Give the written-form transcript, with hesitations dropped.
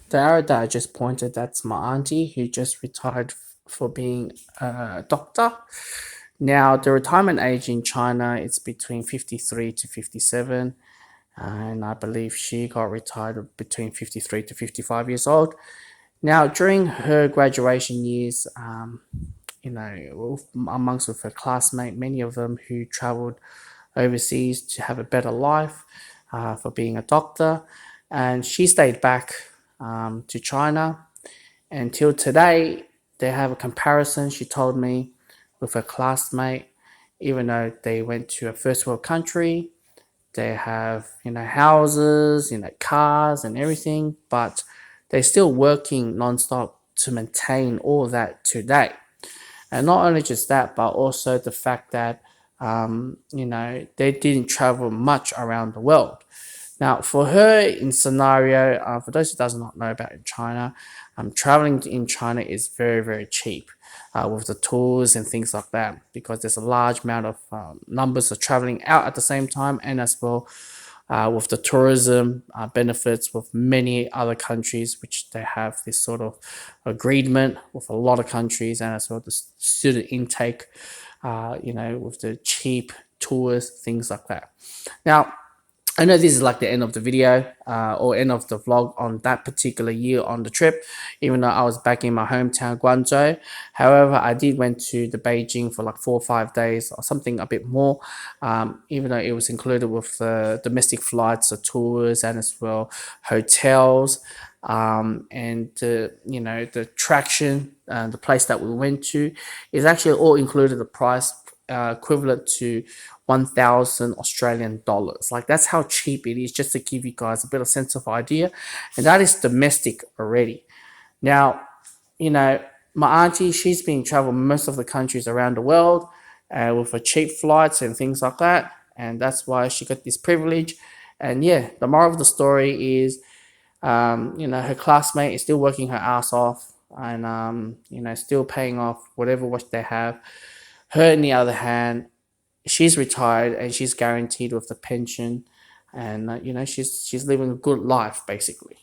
The arrow that I just pointed, that's my auntie who just retired for being a doctor. Now, the retirement age in China is between 53 to 57, and I believe she got retired between 53 to 55 years old. Now, during her graduation years, amongst with her classmates, many of them who traveled overseas to have a better life for being a doctor, and she stayed back to China until today. They have a comparison, she told me, with her classmate. Even though they went to a first world country, they have houses, cars and everything, but they're still working nonstop to maintain all of that today. And not only just that, but also the fact that they didn't travel much around the world. Now, for her in scenario, for those who does not know about in China, traveling in China is very, very cheap with the tours and things like that, because there's a large amount of numbers of traveling out at the same time, and as well with the tourism benefits with many other countries, which they have this sort of agreement with a lot of countries, and as well the student intake, with the cheap tours, things like that. Now, I know this is like the end of the video or end of the vlog on that particular year on the trip, even though I was back in my hometown, Guangzhou. However, I did went to the Beijing for like 4 or 5 days or something a bit more, even though it was included with the domestic flights, the tours, and as well hotels, and the attraction, the place that we went to is actually all included the price equivalent to 1,000 Australian dollars. Like, that's how cheap it is, just to give you guys a bit of sense of idea. And that is domestic already. Now, my auntie, she's been traveling most of the countries around the world with her cheap flights and things like that. And that's why she got this privilege. And yeah, the moral of the story is, her classmate is still working her ass off, and, still paying off whatever what they have. Her, on the other hand, she's retired and she's guaranteed with the pension, and she's living a good life basically.